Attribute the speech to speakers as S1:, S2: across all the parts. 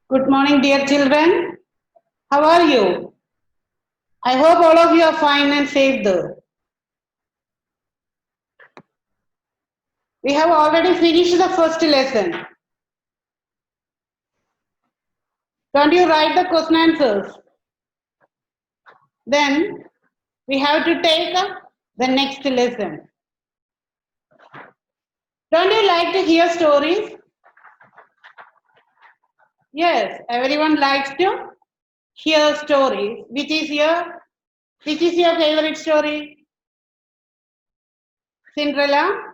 S1: Good morning, dear children. How are you? I hope all of you are fine and safe though. We have already finished the first lesson. Don't you write the question answers? Then we have to take the next lesson. Don't you like to hear stories? Yes, everyone likes to hear stories. Which is your favorite story? Cinderella?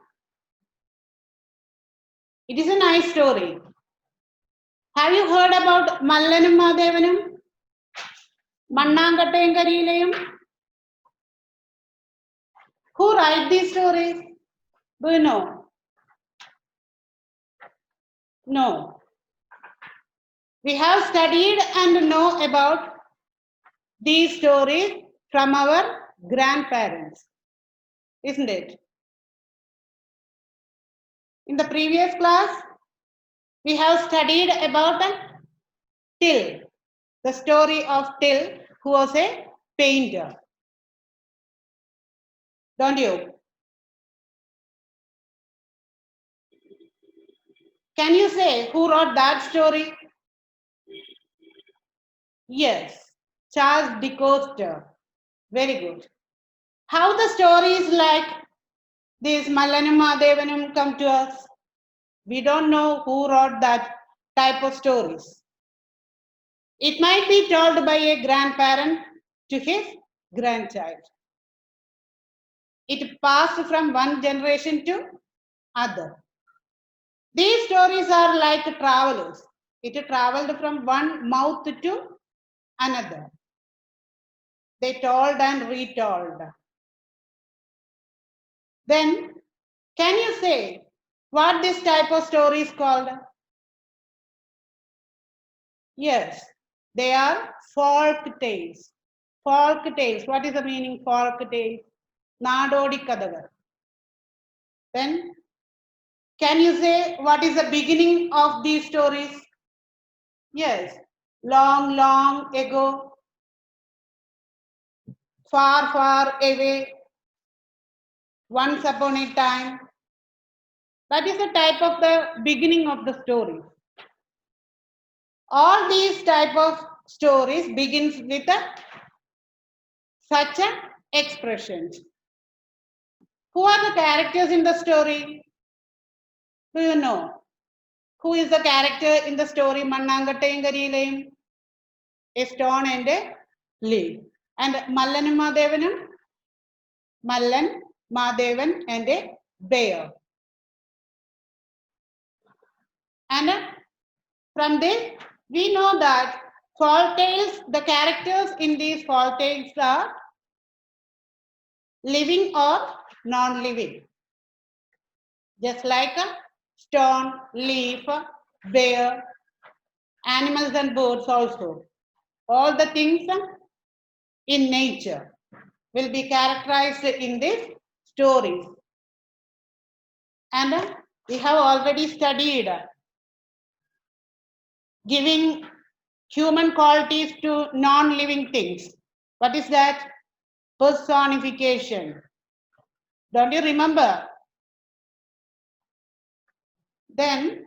S1: It is a nice story. Have you heard about Mallanum Mahadevanum? Mannankattayum Kariyilayum? Who write these stories? Do you know? No. We have studied and know about these stories from our grandparents, isn't it? In the previous class, we have studied about Till, the story of Till, who was a painter. Don't you? Can you say who wrote that story? Yes, Charles de Coster. Very good. How the stories like this Mallanum Mahadevanum come to us? We don't know who wrote that type of stories. It might be told by a grandparent to his grandchild. It passed from one generation to other. These stories are like travelers. It traveled from one mouth to another. They told and retold. Then, can you say what this type of story is called? Yes, they are folk tales. Folk tales. What is the meaning folk tales? Nadodi Kadagar. Then, can you say what is the beginning of these stories? Yes, long, long ago, far, far away, once upon a time. That is the type of the beginning of the story. All these type of stories begins with such expressions. Who are the characters in the story? Do you know? Who is the character in the story Mannankattayum Kariyilayum? A stone and a leaf. And Mallanum Mahadevanum? Mallan, Mahadevan and a bear. And from this, we know that folk tales, the characters in these folk tales are living or non-living. Just like a stone, leaf, bear, animals and birds also. All the things in nature will be characterized in these stories. And we have already studied giving human qualities to non-living things. What is that? Personification. Don't you remember? Then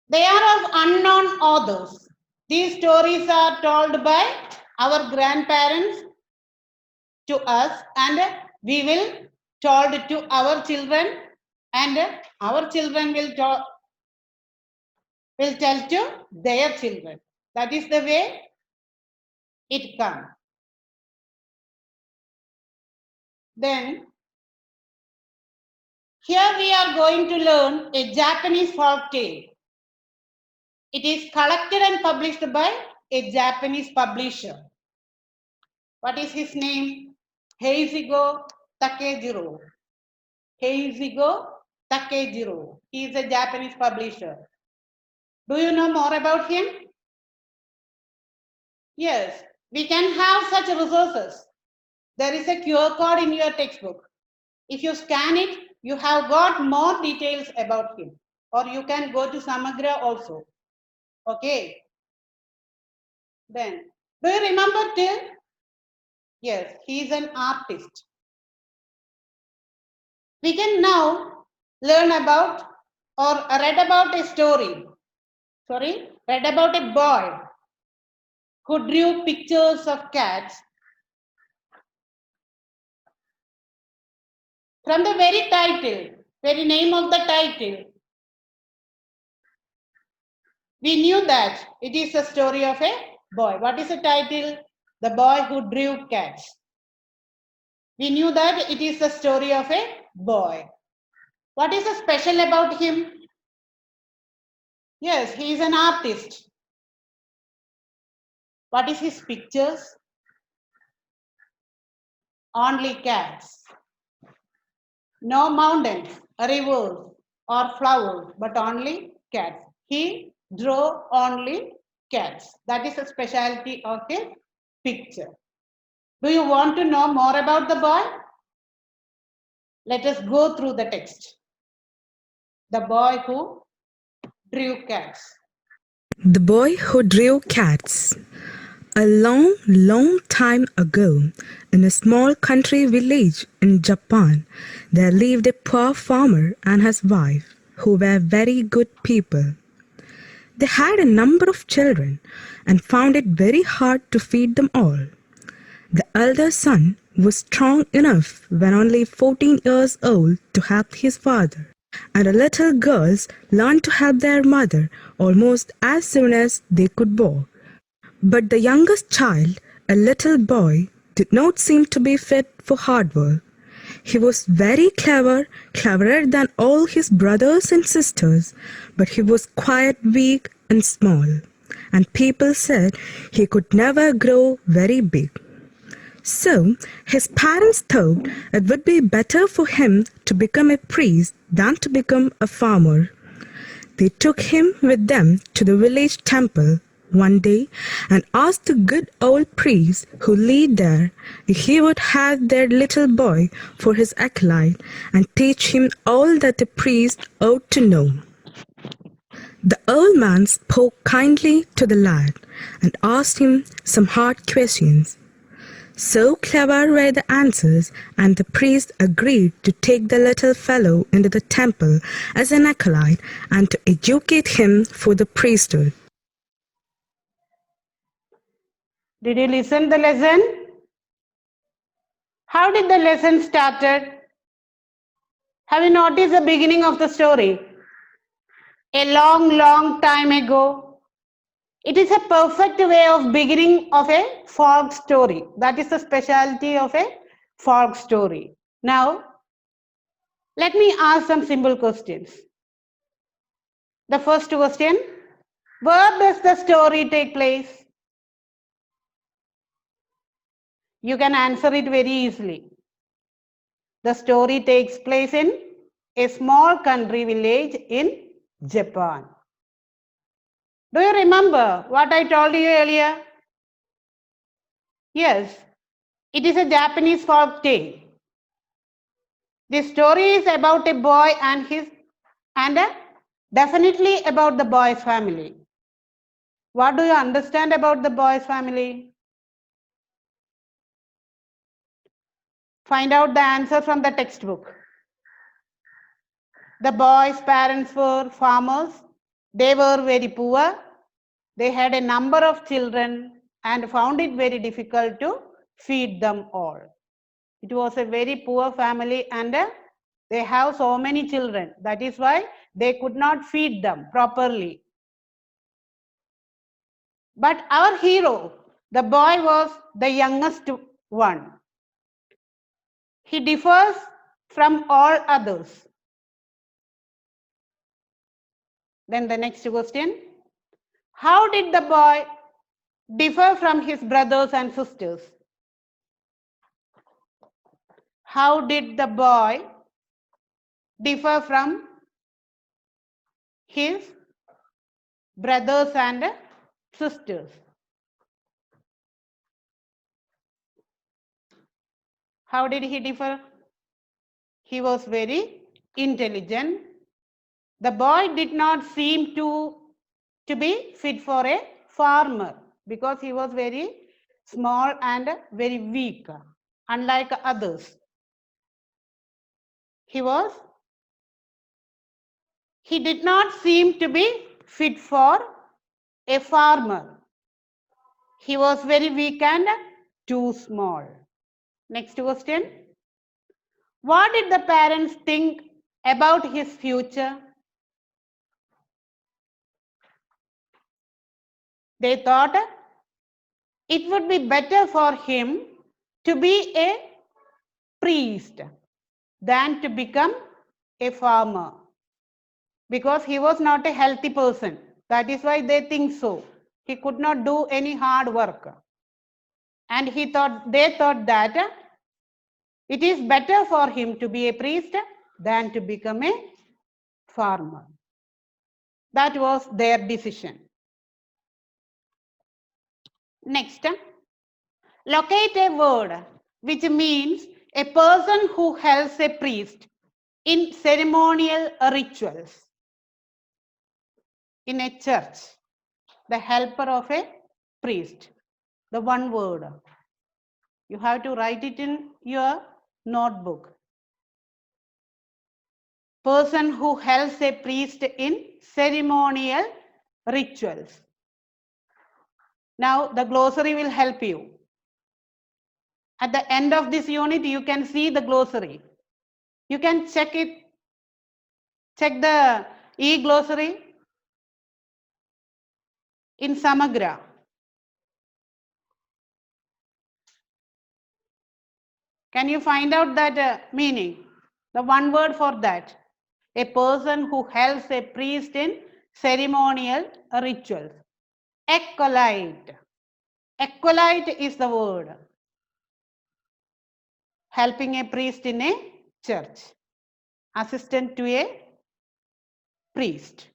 S1: they are of unknown authors. These stories are told by our grandparents to us, and we will told to our children, and our children will tell to their children. That is the way it comes. Then here we are going to learn a Japanese folk tale. It is collected and published by a Japanese publisher. What is his name? Heijigo Takejiro. Heijigo Takejiro. He is a Japanese publisher. Do you know more about him? Yes, we can have such resources. There is a QR code in your textbook. If you scan it, you have got more details about him. or you can go to Samagra also. Okay. Then, do you remember Till? Yes, he is an artist. We can now learn about or read about a story. Sorry, read about a boy who drew pictures of cats. From the very title, very name of the title, we knew that it is a story of a boy. What is the title? The boy who drew cats. We knew that it is the story of a boy. What is so special about him? Yes, he is an artist. What is his pictures? Only cats. No mountains, rivers, or flowers, but only cats. He drew only cats. That is the specialty of his picture. Do you want to know more about the boy? Let us go through the text. The boy who drew cats.
S2: The Boy Who Drew Cats. A long, long time ago, in a small country village in Japan, there lived a poor farmer and his wife, who were very good people. They had a number of children and found it very hard to feed them all. The elder son was strong enough when only 14 years old to help his father, and the little girls learned to help their mother almost as soon as they could walk. But the youngest child, a little boy, did not seem to be fit for hard work. He was very clever, cleverer than all his brothers and sisters, but he was quite weak and small, and people said he could never grow very big. So his parents thought it would be better for him to become a priest than to become a farmer. They took him with them to the village temple one day and asked the good old priest who lived there if he would have their little boy for his acolyte and teach him all that a priest ought to know. The old man spoke kindly to the lad and asked him some hard questions. So clever were the answers, and the priest agreed to take the little fellow into the temple as an acolyte and to educate him for the priesthood.
S1: Did you listen the lesson? How did the lesson started? Have you noticed the beginning of the story? A long, long time ago. It is a perfect way of beginning of a folk story. That is the specialty of a folk story. Now, let me ask some simple questions. The first question, where does the story take place? You can answer it very easily. The story takes place in a small country village in Japan. Do you remember what I told you earlier? Yes, it is a Japanese folk tale. The story is about a boy and definitely about the boy's family. What do you understand about the boy's family? Find out the answer from the textbook. The boy's parents were farmers. They were very poor. They had a number of children and found it very difficult to feed them all. It was a very poor family and they have so many children. That is why they could not feed them properly. But our hero, the boy, was the youngest one. He differs from all others. Then the next question, how did the boy differ from his brothers and sisters? How did the boy differ from his brothers and sisters? How did he differ? He was very intelligent. The boy did not seem to be fit for a farmer because he was very small and very weak, unlike others. He did not seem to be fit for a farmer. He was very weak and too small. Next question. What did the parents think about his future? They thought it would be better for him to be a priest than to become a farmer, because he was not a healthy person. That is why they think so. He could not do any hard work. And they thought that it is better for him to be a priest than to become a farmer. That was their decision. Next, locate a word which means a person who helps a priest in ceremonial rituals. In a church, the helper of a priest. The one word. You have to write it in your notebook. Person who helps a priest in ceremonial rituals. Now the glossary will help you. At the end of this unit, you can see the glossary. You can check it. Check the e-glossary in Samagra. Can you find out that meaning? The one word for that. A person who helps a priest in ceremonial rituals. Acolyte. Acolyte is the word. Helping a priest in a church. Assistant to a priest.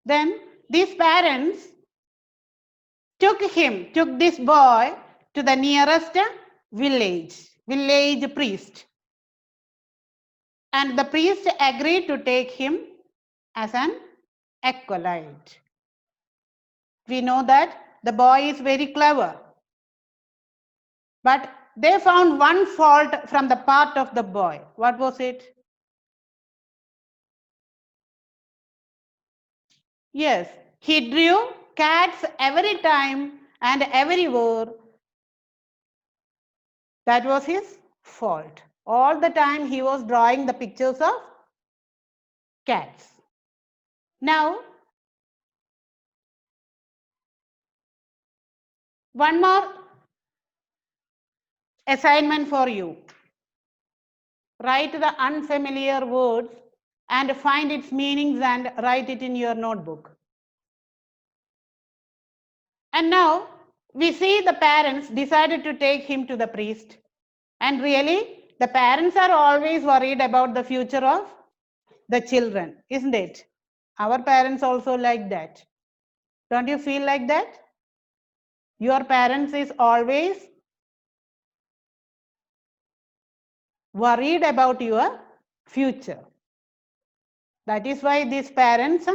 S1: Then these parents took this boy to the nearest village priest. And the priest agreed to take him as an acolyte. We know that the boy is very clever. But they found one fault from the part of the boy. What was it? Yes, he drew cats every time and everywhere. That was his fault. All the time he was drawing the pictures of cats. Now, one more assignment for you. Write the unfamiliar words and find its meanings and write it in your notebook. And now we see the parents decided to take him to the priest. And really, the parents are always worried about the future of the children, isn't it? Our parents also like that. Don't you feel like that? Your parents is always worried about your future. That is why these parents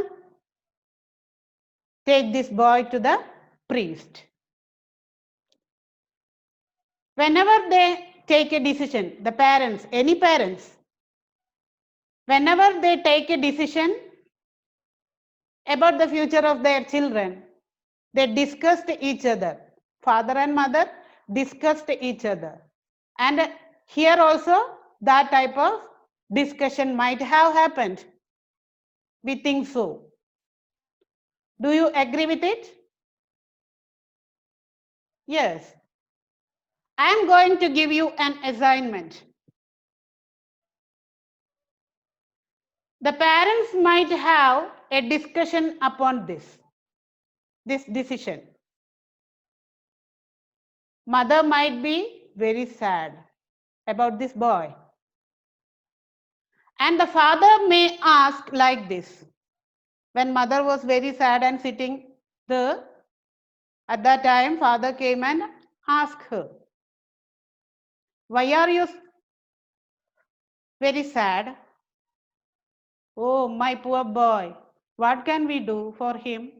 S1: take this boy to the priest. Whenever they take a decision, the parents, any parents, whenever they take a decision about the future of their children, they discussed each other. Father and mother discussed each other. And here also that type of discussion might have happened. We think so. Do you agree with it? Yes. I am going to give you an assignment. The parents might have a discussion upon this decision. Mother might be very sad about this boy. And the father may ask like this. When mother was very sad and sitting there, at that time father came and asked her, why are you very sad. Oh, my poor boy. What can we do for him?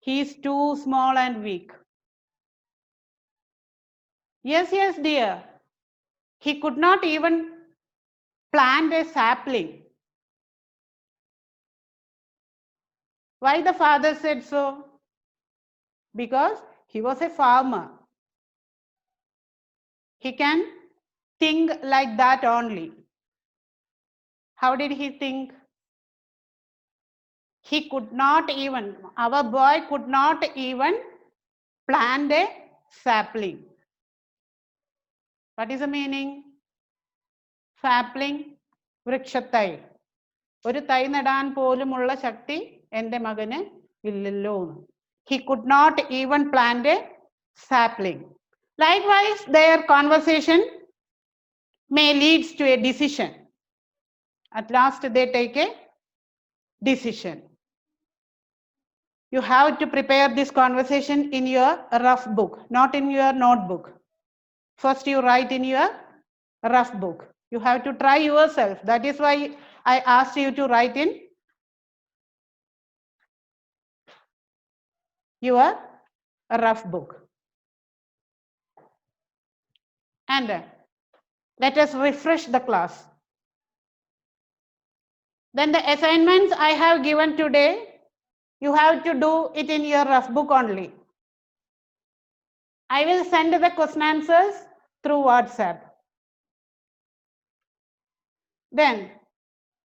S1: He is too small and weak. Yes, yes, dear. He could not even plant a sapling. Why the father said so? Because he was a farmer. He can think like that only. How did he think? He could not even, our boy could not even plant a sapling. What is the meaning? Sapling, വൃക്ഷത്തൈ. ഒരു തൈ നടാൻ പോലുമുള്ള ശക്തി എൻ്റെ മകന് ഇല്ലല്ലോ. He could not even plant a sapling. Likewise, their conversation may lead to a decision. At last, they take a decision. You have to prepare this conversation in your rough book, not in your notebook. First, you write in your rough book. You have to try yourself. That is why I asked you to write in your rough book. And let us refresh the class. Then the assignments I have given today, you have to do it in your rough book only. I will send the question answers through WhatsApp. Then,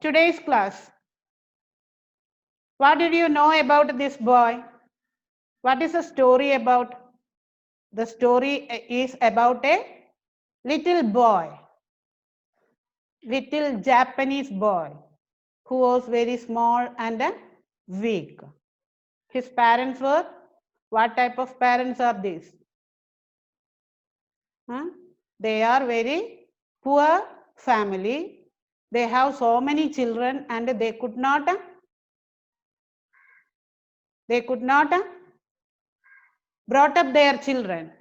S1: today's class. What did you know about this boy? What is the story about? The story is about a little boy, little Japanese boy who was very small and weak. His parents were, what type of parents are these? They are very poor family. They have so many children and they could not brought up their children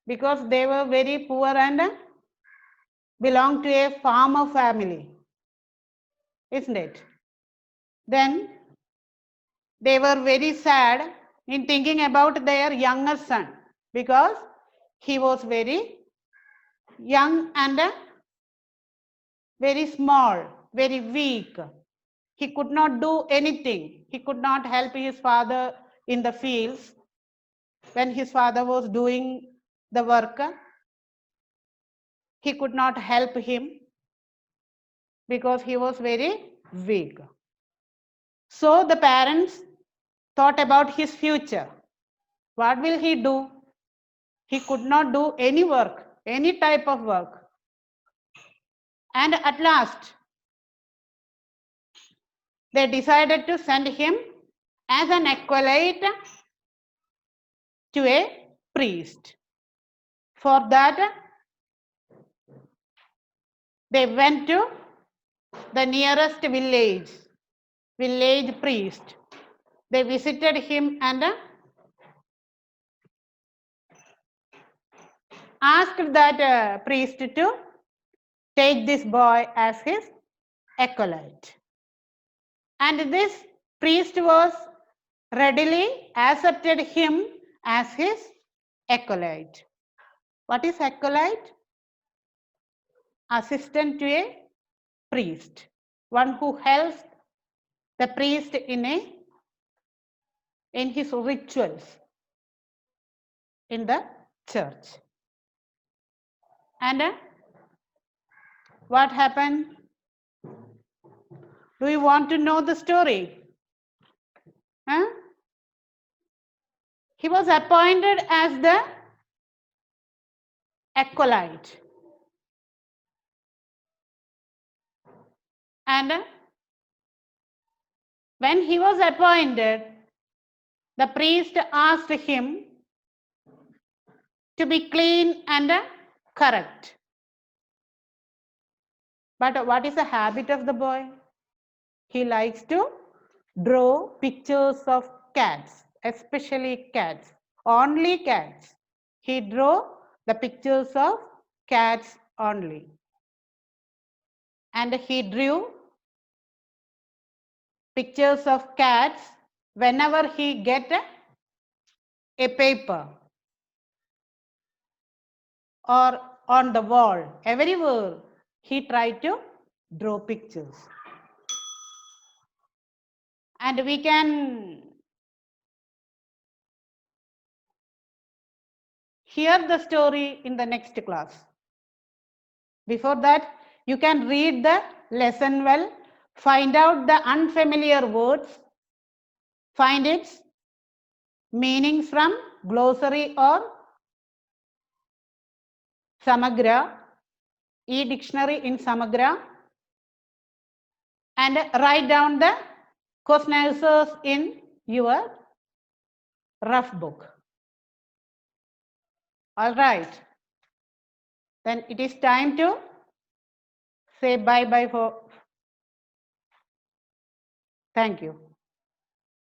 S1: because they were very poor and belonged to a farmer family, isn't it? Then they were very sad in thinking about their younger son because he was very young and very small, very weak. He could not do anything. He could not help his father in the fields when his father was doing the work. He could not help him because he was very weak. So the parents thought about his future. What will he do? He could not do any work, any type of work. And at last, they decided to send him as an acolyte to a priest. For that, they went to the nearest village priest. They visited him and asked that priest to take this boy as his acolyte. And this priest was readily accepted him as his acolyte. What is acolyte? Assistant to a priest, one who helps the priest in his rituals in the church. And what happened? Do you want to know the story? He was appointed as the acolyte. And when he was appointed, the priest asked him to be clean and correct. But what is the habit of the boy? He likes to draw pictures of cats, especially cats, only cats. He drew the pictures of cats only. and he drew pictures of cats whenever he get a paper or on the wall. Everywhere he tried to draw pictures. And we can hear the story in the next class. Before that, you can read the lesson well, find out the unfamiliar words, find its meanings from glossary or Samagra, e-dictionary in Samagra, and write down the question answers in your rough book. All right. Then it is time to say bye-bye for. Thank you.